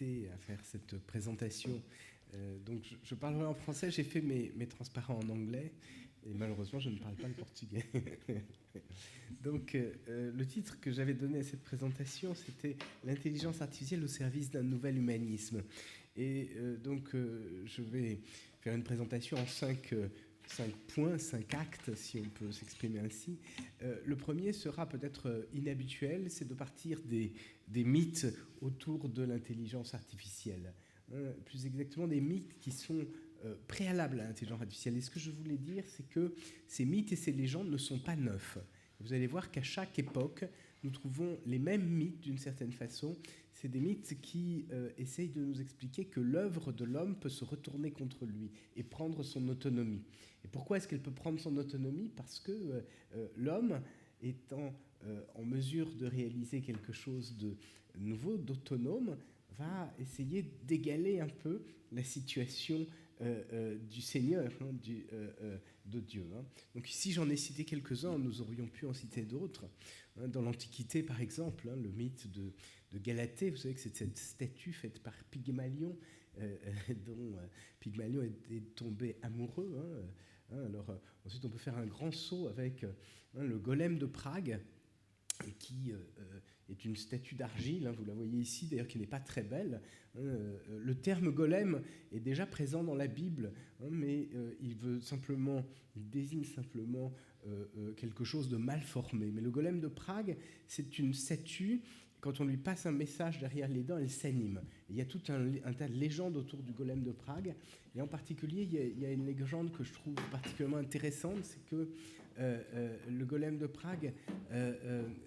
invité à faire cette présentation. Donc je parlerai en français, j'ai fait mes transparents en anglais, et malheureusement je ne parle pas le portugais. Donc le titre que j'avais donné à cette présentation, c'était « L'intelligence artificielle au service d'un nouvel humanisme ». Et donc je vais faire une présentation en 5 points, 5 actes, si on peut s'exprimer ainsi. Le premier sera peut-être inhabituel, c'est de partir des mythes autour de l'intelligence artificielle. Plus exactement, des mythes qui sont préalables à l'intelligence artificielle. Et ce que je voulais dire, c'est que ces mythes et ces légendes ne sont pas neufs. Vous allez voir qu'à chaque époque, nous trouvons les mêmes mythes d'une certaine façon. C'est des mythes qui essayent de nous expliquer que l'œuvre de l'homme peut se retourner contre lui et prendre son autonomie. Et pourquoi est-ce qu'elle peut prendre son autonomie? Parce que l'homme, étant en mesure de réaliser quelque chose de nouveau, d'autonome, va essayer d'égaler un peu la situation du Seigneur, de Dieu. Donc ici, j'en ai cité quelques-uns, nous aurions pu en citer d'autres. Dans l'Antiquité, par exemple, le mythe de Galatée, vous savez que c'est cette statue faite par Pygmalion, dont Pygmalion est tombé amoureux. Alors, ensuite, on peut faire un grand saut avec le golem de Prague, et qui est une statue d'argile, vous la voyez ici, d'ailleurs qui n'est pas très belle. Le terme golem est déjà présent dans la Bible, mais il désigne simplement quelque chose de mal formé. Mais le golem de Prague, c'est une statue, quand on lui passe un message derrière les dents, elle s'anime. Il y a tout un tas de légendes autour du golem de Prague, et en particulier, il y a une légende que je trouve particulièrement intéressante, c'est que le golem de Prague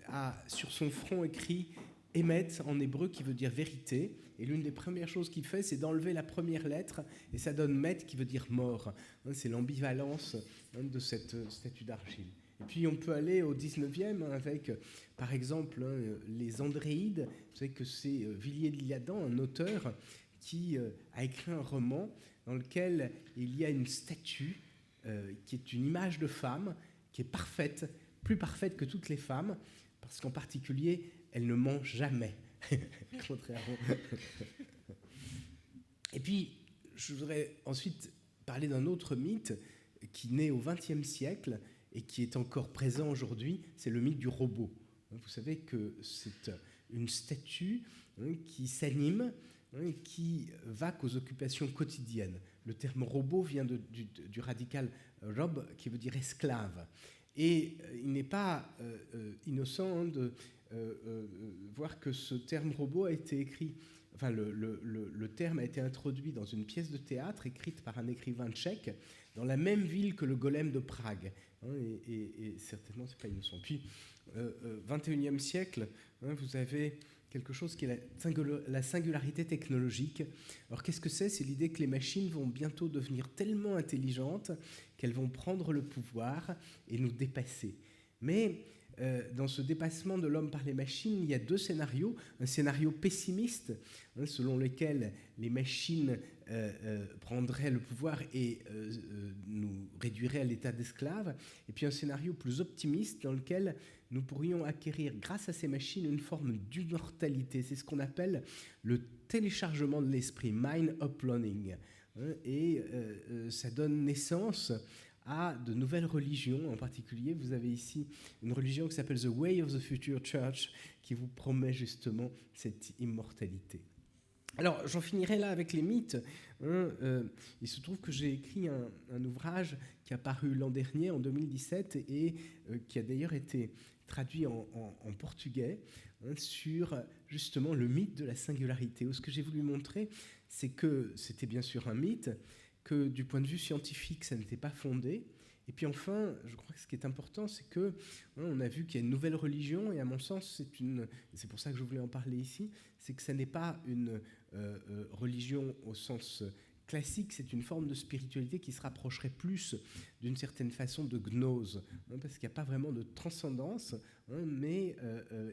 a sur son front écrit « Emet » en hébreu, qui veut dire « vérité », et l'une des premières choses qu'il fait, c'est d'enlever la première lettre, et ça donne « met » qui veut dire « mort ». C'est l'ambivalence de cette statue d'argile. Et puis on peut aller au 19e avec, par exemple, les Andréides. Vous savez que c'est Villiers de l'Isle-Adam, un auteur, qui a écrit un roman dans lequel il y a une statue qui est une image de femme, qui est parfaite, plus parfaite que toutes les femmes, parce qu'en particulier, elle ne ment jamais, contrairement. Et puis, je voudrais ensuite parler d'un autre mythe qui naît au XXe siècle et qui est encore présent aujourd'hui, c'est le mythe du robot. Vous savez que c'est une statue qui s'anime, qui va qu'aux occupations quotidiennes. Le terme robot vient du radical rob, qui veut dire esclave. Et il n'est pas innocent de voir que ce terme robot a été écrit, enfin le terme a été introduit dans une pièce de théâtre écrite par un écrivain tchèque dans la même ville que le golem de Prague. Et certainement, ce n'est pas innocent. Puis, 21e siècle, vous avez quelque chose qui est la singularité technologique. Alors qu'est-ce que c'est? C'est l'idée que les machines vont bientôt devenir tellement intelligentes qu'elles vont prendre le pouvoir et nous dépasser. Mais dans ce dépassement de l'homme par les machines, il y a deux scénarios. Un scénario pessimiste, selon lequel les machines prendraient le pouvoir et nous réduiraient à l'état d'esclaves. Et puis un scénario plus optimiste dans lequel nous pourrions acquérir, grâce à ces machines, une forme d'immortalité. C'est ce qu'on appelle le téléchargement de l'esprit, mind uploading. Et ça donne naissance à de nouvelles religions. En particulier, vous avez ici une religion qui s'appelle The Way of the Future Church, qui vous promet justement cette immortalité. Alors, j'en finirai là avec les mythes. Il se trouve que j'ai écrit un ouvrage qui a paru l'an dernier, en 2017, et qui a d'ailleurs été traduit en portugais, sur justement le mythe de la singularité. Ce que j'ai voulu montrer, c'est que c'était bien sûr un mythe, que du point de vue scientifique, ça n'était pas fondé. Et puis enfin, je crois que ce qui est important, c'est que on a vu qu'il y a une nouvelle religion, et à mon sens, c'est pour ça que je voulais en parler ici, c'est que ça n'est pas une religion au sens classique, c'est une forme de spiritualité qui se rapprocherait plus d'une certaine façon de gnose, parce qu'il n'y a pas vraiment de transcendance, mais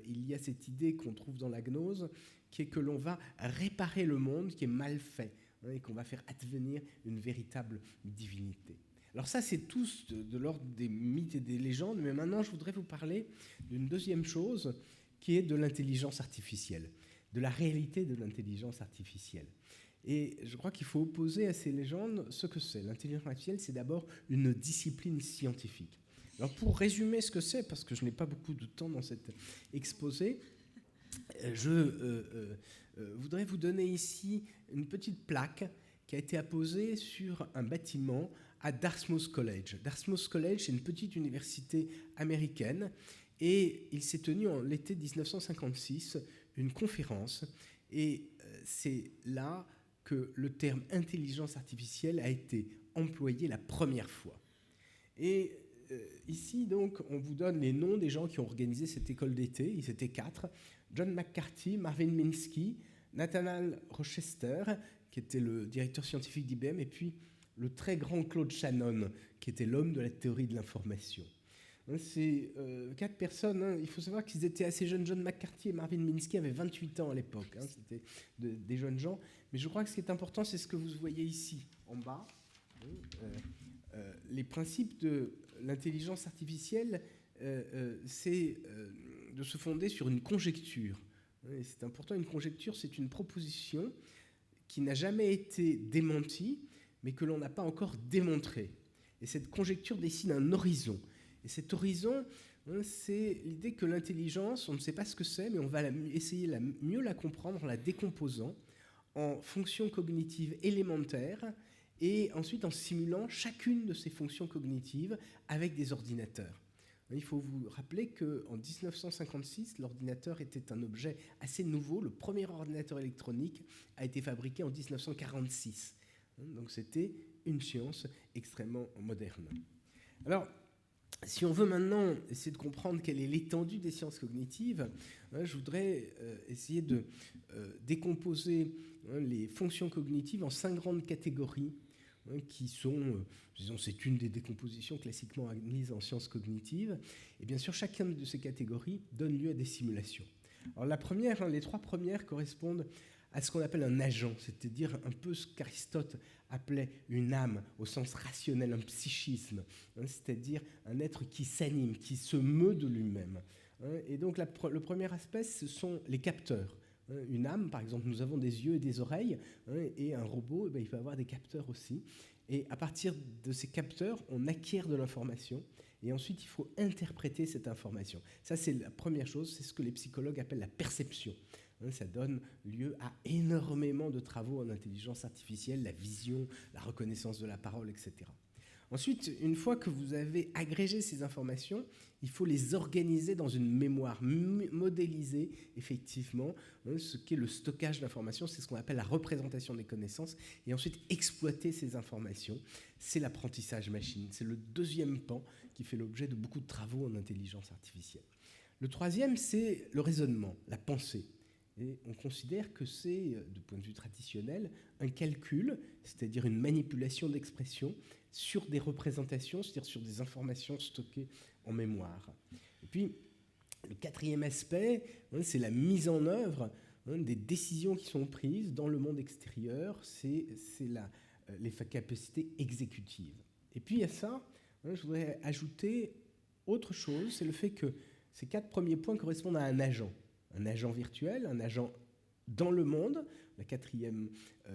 il y a cette idée qu'on trouve dans la gnose, qui est que l'on va réparer le monde qui est mal fait, et qu'on va faire advenir une véritable divinité. Alors ça, c'est tous de l'ordre des mythes et des légendes, mais maintenant, je voudrais vous parler d'une deuxième chose, qui est de l'intelligence artificielle. de la réalité de l'intelligence artificielle. Et je crois qu'il faut opposer à ces légendes ce que c'est. L'intelligence artificielle, c'est d'abord une discipline scientifique. Alors pour résumer ce que c'est, parce que je n'ai pas beaucoup de temps dans cet exposé, je voudrais vous donner ici une petite plaque qui a été apposée sur un bâtiment à Dartmouth College. Dartmouth College, c'est une petite université américaine, et il s'est tenu en l'été 1956 une conférence, et c'est là que le terme intelligence artificielle a été employé la première fois. Et ici, donc, on vous donne les noms des gens qui ont organisé cette école d'été. Ils étaient 4. John McCarthy, Marvin Minsky, Nathaniel Rochester, qui était le directeur scientifique d'IBM, et puis le très grand Claude Shannon, qui était l'homme de la théorie de l'information. Ces 4 personnes, il faut savoir qu'ils étaient assez jeunes. John McCarthy et Marvin Minsky avaient 28 ans à l'époque. C'était des jeunes gens. Mais je crois que ce qui est important, c'est ce que vous voyez ici, en bas. Les principes de l'intelligence artificielle, c'est de se fonder sur une conjecture. Et c'est important, une conjecture, c'est une proposition qui n'a jamais été démentie, mais que l'on n'a pas encore démontrée. Et cette conjecture dessine un horizon. Et cet horizon, c'est l'idée que l'intelligence, on ne sait pas ce que c'est, mais on va essayer de mieux la comprendre en la décomposant en fonctions cognitives élémentaires et ensuite en simulant chacune de ces fonctions cognitives avec des ordinateurs. Il faut vous rappeler qu'en 1956, l'ordinateur était un objet assez nouveau. Le premier ordinateur électronique a été fabriqué en 1946. Donc c'était une science extrêmement moderne. Alors, si on veut maintenant essayer de comprendre quelle est l'étendue des sciences cognitives, je voudrais essayer de décomposer les fonctions cognitives en 5 grandes catégories qui sont, disons, c'est une des décompositions classiquement admises en sciences cognitives. Et bien sûr, chacune de ces catégories donne lieu à des simulations. Alors la première, les 3 premières correspondent à ce qu'on appelle un agent, c'est-à-dire un peu ce qu'Aristote appelait une âme au sens rationnel, un psychisme, c'est-à-dire un être qui s'anime, qui se meut de lui-même. Et donc le premier aspect, ce sont les capteurs. Une âme, par exemple, nous avons des yeux et des oreilles, et un robot, il peut avoir des capteurs aussi. Et à partir de ces capteurs, on acquiert de l'information, et ensuite il faut interpréter cette information. Ça, c'est la première chose, c'est ce que les psychologues appellent la perception. Ça donne lieu à énormément de travaux en intelligence artificielle, la vision, la reconnaissance de la parole, etc. Ensuite, une fois que vous avez agrégé ces informations, il faut les organiser dans une mémoire, modéliser effectivement ce qu'est le stockage d'informations, c'est ce qu'on appelle la représentation des connaissances, et ensuite exploiter ces informations. C'est l'apprentissage machine, c'est le deuxième pan qui fait l'objet de beaucoup de travaux en intelligence artificielle. Le troisième, c'est le raisonnement, la pensée. Et on considère que c'est, du point de vue traditionnel, un calcul, c'est-à-dire une manipulation d'expression sur des représentations, c'est-à-dire sur des informations stockées en mémoire. Et puis, le quatrième aspect, c'est la mise en œuvre des décisions qui sont prises dans le monde extérieur, c'est les capacités exécutives. Et puis à ça, je voudrais ajouter autre chose, c'est le fait que ces 4 premiers points correspondent à un agent virtuel, un agent dans le monde, la 4e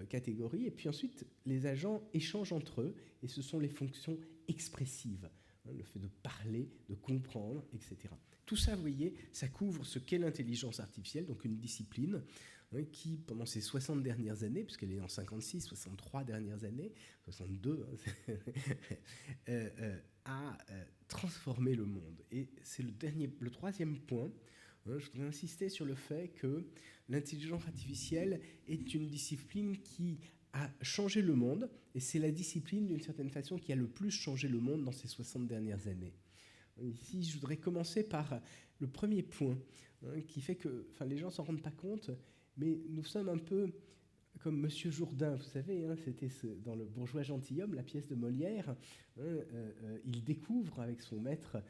catégorie, et puis ensuite les agents échangent entre eux, et ce sont les fonctions expressives, le fait de parler, de comprendre, etc. Tout ça, vous voyez, ça couvre ce qu'est l'intelligence artificielle, donc une discipline qui, pendant ces 60 dernières années, puisqu'elle est en 56, 63 dernières années, 62, a transformé le monde. Et c'est le troisième point. Je voudrais insister sur le fait que l'intelligence artificielle est une discipline qui a changé le monde, et c'est la discipline, d'une certaine façon, qui a le plus changé le monde dans ces 60 dernières années. Ici, je voudrais commencer par le premier point, qui fait que les gens ne s'en rendent pas compte, mais nous sommes un peu comme Monsieur Jourdain, vous savez, c'était dans Le Bourgeois gentilhomme, la pièce de Molière, il découvre avec son maître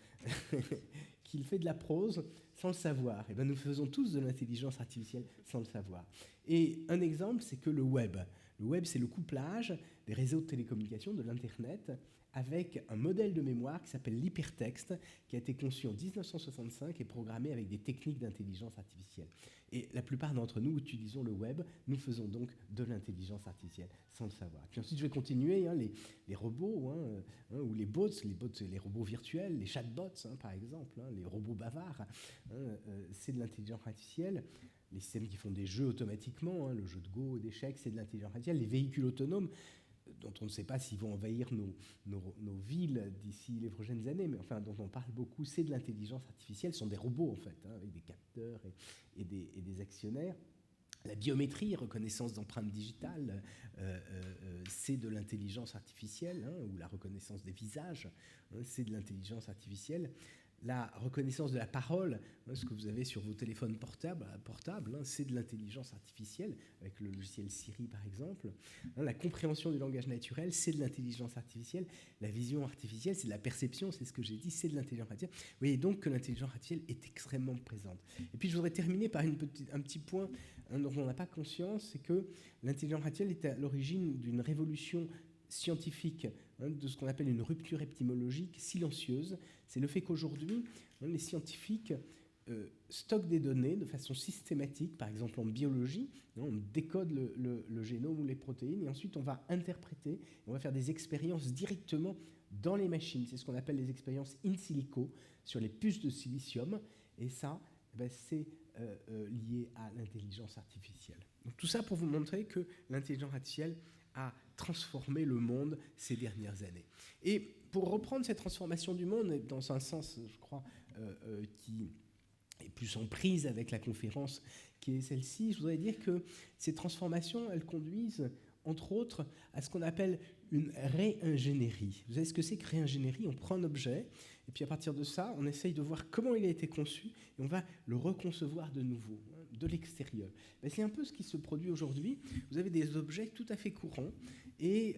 qu'il fait de la prose sans le savoir. Et bien, nous faisons tous de l'intelligence artificielle sans le savoir. Et un exemple, c'est que le web Le web, c'est le couplage des réseaux de télécommunications, de l'Internet, avec un modèle de mémoire qui s'appelle l'hypertexte, qui a été conçu en 1965 et programmé avec des techniques d'intelligence artificielle. Et la plupart d'entre nous utilisons le web, nous faisons donc de l'intelligence artificielle, sans le savoir. Puis ensuite, je vais continuer, les robots, ou les bots, les robots virtuels, les chatbots, par exemple, les robots bavards, c'est de l'intelligence artificielle. Les systèmes qui font des jeux automatiquement, le jeu de Go, d'échecs, c'est de l'intelligence artificielle. Les véhicules autonomes, dont on ne sait pas s'ils vont envahir nos villes d'ici les prochaines années, mais enfin dont on parle beaucoup, c'est de l'intelligence artificielle. Ce sont des robots, en fait, avec des capteurs et des actionnaires. La biométrie, reconnaissance d'empreintes digitales, c'est de l'intelligence artificielle, ou la reconnaissance des visages, c'est de l'intelligence artificielle. La reconnaissance de la parole, ce que vous avez sur vos téléphones portables, c'est de l'intelligence artificielle, avec le logiciel Siri par exemple. La compréhension du langage naturel, c'est de l'intelligence artificielle. La vision artificielle, c'est de la perception, c'est ce que j'ai dit, c'est de l'intelligence artificielle. Vous voyez donc que l'intelligence artificielle est extrêmement présente. Et puis je voudrais terminer par un petit point dont on n'a pas conscience, c'est que l'intelligence artificielle est à l'origine d'une révolution scientifique, de ce qu'on appelle une rupture épistémologique silencieuse. C'est le fait qu'aujourd'hui, les scientifiques stockent des données de façon systématique, par exemple en biologie, on décode le génome ou les protéines, et ensuite on va interpréter, on va faire des expériences directement dans les machines. C'est ce qu'on appelle les expériences in silico, sur les puces de silicium, et ça, c'est lié à l'intelligence artificielle. Donc, tout ça pour vous montrer que l'intelligence artificielle a transformé le monde ces dernières années. Et pour reprendre cette transformation du monde, dans un sens, je crois, qui est plus en prise avec la conférence qui est celle-ci, je voudrais dire que ces transformations, elles conduisent, entre autres, à ce qu'on appelle une réingénierie. Vous savez ce que c'est que réingénierie? On prend un objet, et puis à partir de ça, on essaye de voir comment il a été conçu, et on va le reconcevoir de nouveau, de l'extérieur. Mais c'est un peu ce qui se produit aujourd'hui. Vous avez des objets tout à fait courants, et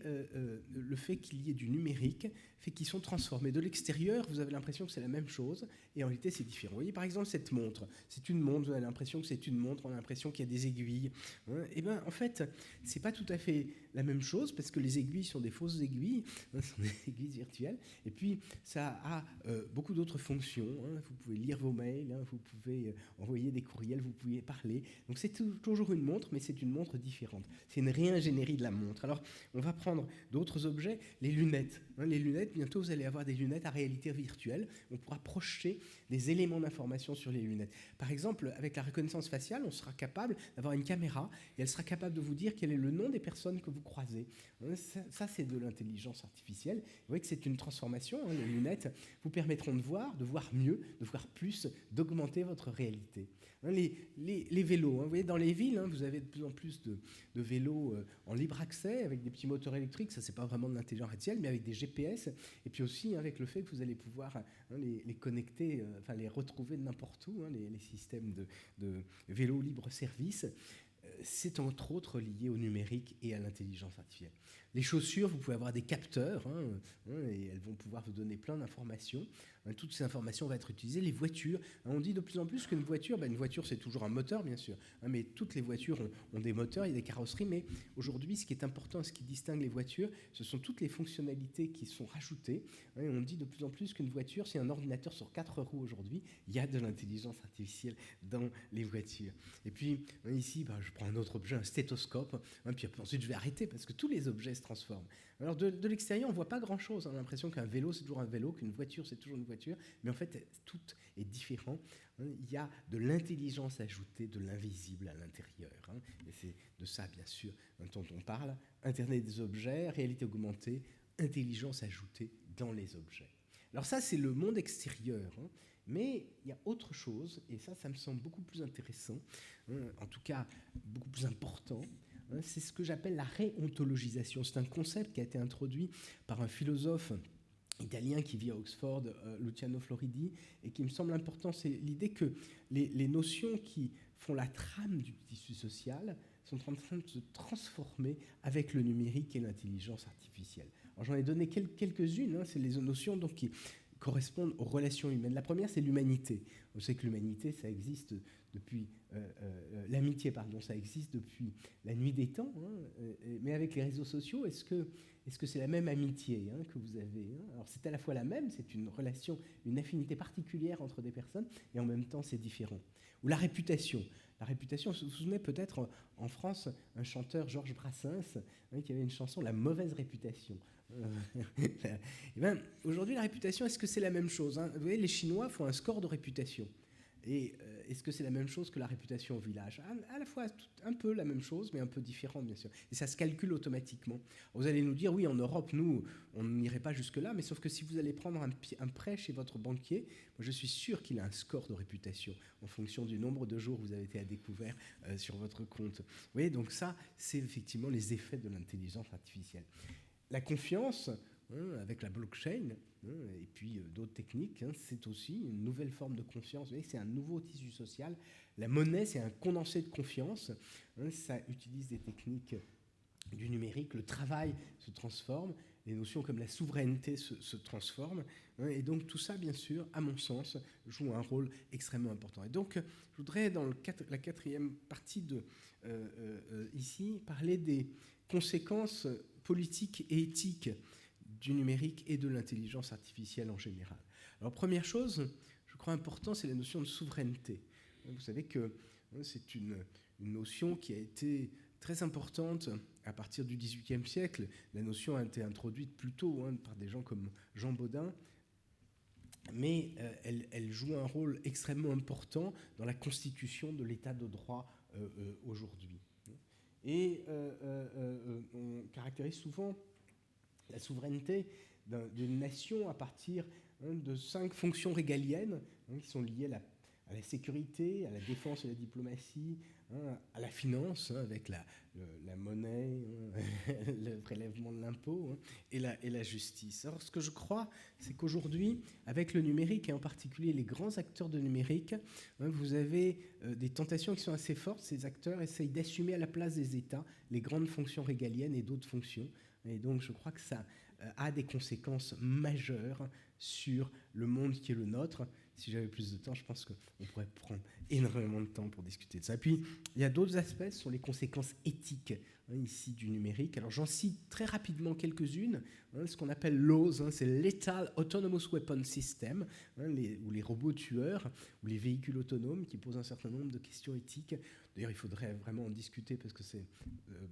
le fait qu'il y ait du numérique fait qu'ils sont transformés. De l'extérieur, vous avez l'impression que c'est la même chose, et en réalité, c'est différent. Vous voyez, par exemple, cette montre. C'est une montre, vous avez l'impression que c'est une montre, on a l'impression qu'il y a des aiguilles. Et bien, en fait, c'est pas tout à fait la même chose, parce que les aiguilles sont des fausses aiguilles, ce sont des aiguilles virtuelles, et puis ça a beaucoup d'autres fonctions. Vous pouvez lire vos mails, vous pouvez envoyer des courriels, vous pouvez parler. Donc c'est toujours une montre, mais c'est une montre différente. C'est une réingénierie de la montre. Alors, on va prendre d'autres objets, les lunettes. Les lunettes, bientôt vous allez avoir des lunettes à réalité virtuelle. On pourra projeter des éléments d'information sur les lunettes. Par exemple, avec la reconnaissance faciale, on sera capable d'avoir une caméra et elle sera capable de vous dire quel est le nom des personnes que vous croisez. Ça c'est de l'intelligence artificielle. Vous voyez que c'est une transformation. Les lunettes vous permettront de voir mieux, de voir plus, d'augmenter votre réalité. Les vélos, vous voyez, dans les villes, vous avez de plus en plus de vélos en libre accès avec des petits moteurs électriques. Ça, c'est pas vraiment de l'intelligence artificielle, mais avec des GPS. Et puis aussi avec le fait que vous allez pouvoir les connecter, les retrouver de n'importe où, les systèmes de vélos libre-service. C'est entre autres lié au numérique et à l'intelligence artificielle. Les chaussures, vous pouvez avoir des capteurs, et elles vont pouvoir vous donner plein d'informations. Toutes ces informations vont être utilisées. Les voitures, on dit de plus en plus qu'une voiture, une voiture c'est toujours un moteur bien sûr, mais toutes les voitures ont des moteurs, il y a des carrosseries, mais aujourd'hui ce qui est important, ce qui distingue les voitures, ce sont toutes les fonctionnalités qui sont rajoutées. On dit de plus en plus qu'une voiture c'est un ordinateur sur 4 roues aujourd'hui, il y a de l'intelligence artificielle dans les voitures. Et puis ici, je prends un autre objet, un stéthoscope, puis ensuite je vais arrêter parce que tous les objets se transforment. Alors de l'extérieur, on ne voit pas grand-chose. On a l'impression qu'un vélo, c'est toujours un vélo, qu'une voiture, c'est toujours une voiture. Mais en fait, tout est différent. Il y a de l'intelligence ajoutée, de l'invisible à l'intérieur. Et c'est de ça, bien sûr, dont on parle. Internet des objets, réalité augmentée, intelligence ajoutée dans les objets. Alors ça, c'est le monde extérieur. Mais il y a autre chose, et ça me semble beaucoup plus intéressant, en tout cas beaucoup plus important. C'est ce que j'appelle la réontologisation. C'est un concept qui a été introduit par un philosophe italien qui vit à Oxford, Luciano Floridi, et qui me semble important. C'est l'idée que les notions qui font la trame du tissu social sont en train de se transformer avec le numérique et l'intelligence artificielle. Alors j'en ai donné quelques-unes. C'est les notions donc, qui correspondent aux relations humaines. La première, c'est l'humanité. On sait que l'humanité, ça existe depuis l'amitié, pardon, ça existe depuis la nuit des temps, mais avec les réseaux sociaux, est-ce que c'est la même amitié que vous avez Alors c'est à la fois la même, c'est une relation, une affinité particulière entre des personnes, et en même temps c'est différent. Ou la réputation. La réputation, vous vous souvenez peut-être en France, un chanteur, Georges Brassens, qui avait une chanson, La mauvaise réputation. Et ben, aujourd'hui, la réputation, est-ce que c'est la même chose Vous voyez, les Chinois font un score de réputation. Et est-ce que c'est la même chose que la réputation au village ? À la fois un peu la même chose, mais un peu différente, bien sûr. Et ça se calcule automatiquement. Vous allez nous dire, oui, en Europe, nous, on n'irait pas jusque-là, mais sauf que si vous allez prendre un prêt chez votre banquier, moi, je suis sûr qu'il a un score de réputation en fonction du nombre de jours où vous avez été à découvert sur votre compte. Vous voyez, donc ça, c'est effectivement les effets de l'intelligence artificielle. La confiance, avec la blockchain, et puis d'autres techniques, c'est aussi une nouvelle forme de confiance. Vous voyez, c'est un nouveau tissu social. La monnaie, c'est un condensé de confiance. Ça utilise des techniques du numérique. Le travail se transforme. Les notions comme la souveraineté se transforment. Et donc tout ça, bien sûr, à mon sens, joue un rôle extrêmement important. Et donc, je voudrais, dans la quatrième partie ici, parler des conséquences politiques et éthiques du numérique et de l'intelligence artificielle en général. Alors, première chose, je crois important, c'est la notion de souveraineté. Vous savez que c'est une notion qui a été très importante à partir du XVIIIe siècle. La notion a été introduite plus tôt par des gens comme Jean Bodin, mais elle joue un rôle extrêmement important dans la constitution de l'état de droit aujourd'hui. Et on caractérise souvent la souveraineté d'une nation à partir de 5 fonctions régaliennes qui sont liées à la sécurité, à la défense et la diplomatie, à la finance, avec la monnaie, le prélèvement de l'impôt, et la justice. Alors ce que je crois, c'est qu'aujourd'hui, avec le numérique, et en particulier les grands acteurs de numérique, vous avez des tentations qui sont assez fortes. Ces acteurs essayent d'assumer à la place des États les grandes fonctions régaliennes et d'autres fonctions. Et donc je crois que ça a des conséquences majeures sur le monde qui est le nôtre. Si j'avais plus de temps, je pense qu'on pourrait prendre énormément de temps pour discuter de ça. Puis, il y a d'autres aspects sur les conséquences éthiques ici du numérique. Alors, j'en cite très rapidement quelques-unes. Ce qu'on appelle LAWS, c'est Lethal Autonomous Weapon System, ou les robots tueurs, ou les véhicules autonomes qui posent un certain nombre de questions éthiques. D'ailleurs, il faudrait vraiment en discuter parce que c'est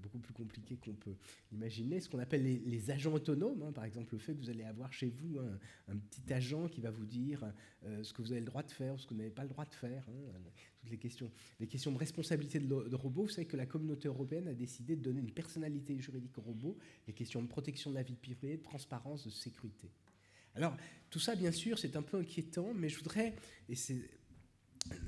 beaucoup plus compliqué qu'on peut imaginer. Ce qu'on appelle les agents autonomes, par exemple, le fait que vous allez avoir chez vous un petit agent qui va vous dire ce que vous avez le droit de faire ou ce que vous n'avez pas le droit de faire. Toutes les questions de responsabilité de robots. Vous savez que la communauté européenne a décidé de donner une personnalité juridique aux robots, les questions de protection de la vie privée, de transparence, de sécurité. Alors, tout ça, bien sûr, c'est un peu inquiétant, mais je voudrais, et c'est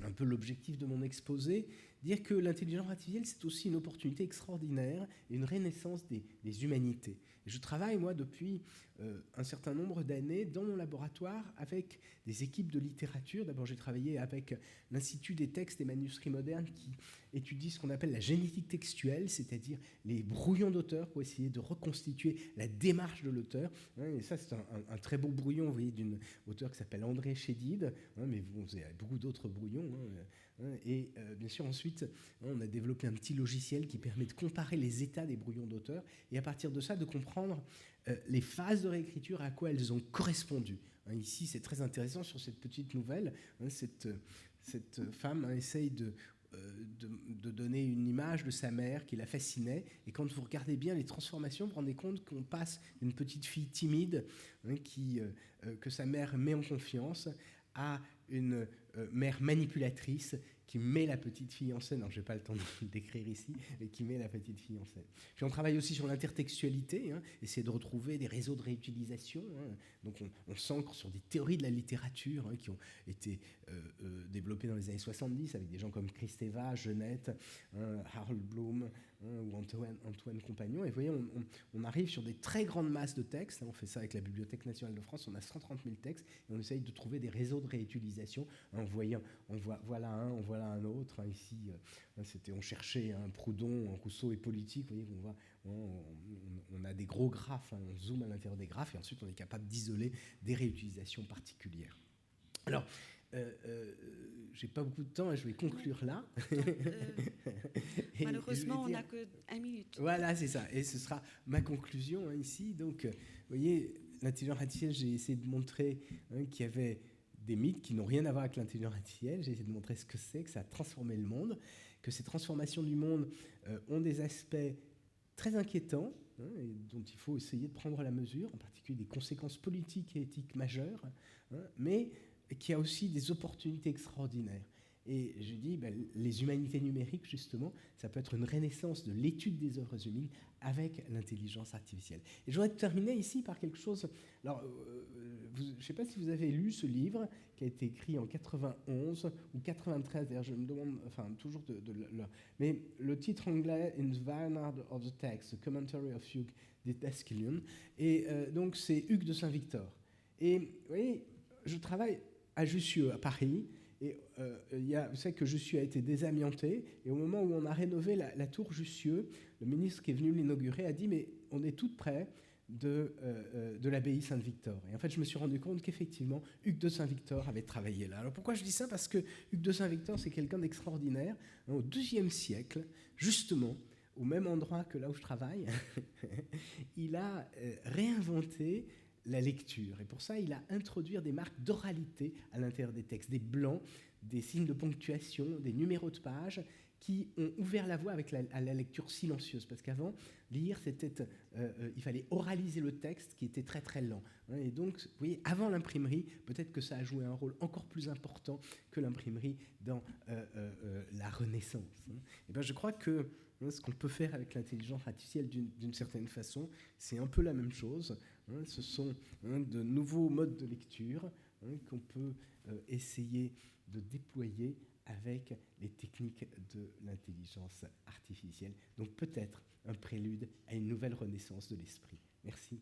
un peu l'objectif de mon exposé, dire que l'intelligence artificielle, c'est aussi une opportunité extraordinaire et une renaissance des humanités. Et je travaille, moi, depuis un certain nombre d'années dans mon laboratoire avec des équipes de littérature. D'abord, j'ai travaillé avec l'Institut des textes et manuscrits modernes qui étudie ce qu'on appelle la génétique textuelle, c'est-à-dire les brouillons d'auteurs pour essayer de reconstituer la démarche de l'auteur. Et ça, c'est un très beau brouillon, vous voyez, d'une auteure qui s'appelle André Chédid, mais bon, il y a beaucoup d'autres brouillons. Et bien sûr, ensuite, on a développé un petit logiciel qui permet de comparer les états des brouillons d'auteur et à partir de ça, de comprendre les phases de réécriture à quoi elles ont correspondu. Ici, c'est très intéressant sur cette petite nouvelle. Cette femme essaye de donner une image de sa mère qui la fascinait. Et quand vous regardez bien les transformations, vous vous rendez compte qu'on passe d'une petite fille timide que sa mère met en confiance à une mère manipulatrice qui met la petite fille en scène. Alors, je n'ai pas le temps de le décrire ici, mais qui met la petite fille en scène. Puis on travaille aussi sur l'intertextualité, essayer de retrouver des réseaux de réutilisation. Donc on s'ancre sur des théories de la littérature qui ont été développées dans les années 70 avec des gens comme Kristeva, Genette, Harold Bloom ou Antoine Compagnon. Et vous voyez, on arrive sur des très grandes masses de textes. On fait ça avec la Bibliothèque nationale de France. On a 130 000 textes et on essaye de trouver des réseaux de réutilisation en voyant, voilà un autre. Ici, on cherchait Proudhon, Rousseau et politique. Vous voyez, on a des gros graphes, on zoome à l'intérieur des graphes et ensuite on est capable d'isoler des réutilisations particulières. Alors, j'ai pas beaucoup de temps et je vais conclure là. Malheureusement, on n'a que 1 minute. Voilà, c'est ça. Et ce sera ma conclusion ici. Donc, vous voyez, l'intelligence artificielle, j'ai essayé de montrer qu'il y avait des mythes qui n'ont rien à voir avec l'intelligence artificielle. J'ai essayé de montrer ce que c'est, que ça a transformé le monde, que ces transformations du monde ont des aspects très inquiétants, et dont il faut essayer de prendre la mesure, en particulier des conséquences politiques et éthiques majeures, mais qu'il y a aussi des opportunités extraordinaires. Et je dis, les humanités numériques, justement, ça peut être une renaissance de l'étude des œuvres humaines avec l'intelligence artificielle. Et je voudrais terminer ici par quelque chose. Alors, je ne sais pas si vous avez lu ce livre qui a été écrit en 91 ou 93. D'ailleurs, je me demande, enfin, toujours mais le titre anglais, In the Vanguard of the Text, The Commentary of Hugh d'Esquilion. Et donc, c'est Hugues de Saint-Victor. Et vous voyez, je travaille à Jussieu, à Paris. Et vous savez que Jussieu a été désamianté, et au moment où on a rénové la tour Jussieu, le ministre qui est venu l'inaugurer a dit « mais on est tout près de l'abbaye Saint-Victor ». Et en fait, je me suis rendu compte qu'effectivement, Hugues de Saint-Victor avait travaillé là. Alors pourquoi je dis ça? Parce que Hugues de Saint-Victor, c'est quelqu'un d'extraordinaire. Au IIe siècle, justement, au même endroit que là où je travaille, il a réinventé la lecture. Et pour ça, il a introduit des marques d'oralité à l'intérieur des textes, des blancs, des signes de ponctuation, des numéros de page qui ont ouvert la voie à la lecture silencieuse. Parce qu'avant, lire, il fallait oraliser le texte qui était très très lent. Et donc, vous voyez, avant l'imprimerie, peut-être que ça a joué un rôle encore plus important que l'imprimerie dans la Renaissance. Et bien, je crois que ce qu'on peut faire avec l'intelligence artificielle d'une certaine façon, c'est un peu la même chose. Ce sont de nouveaux modes de lecture qu'on peut essayer de déployer avec les techniques de l'intelligence artificielle. Donc peut-être un prélude à une nouvelle renaissance de l'esprit. Merci.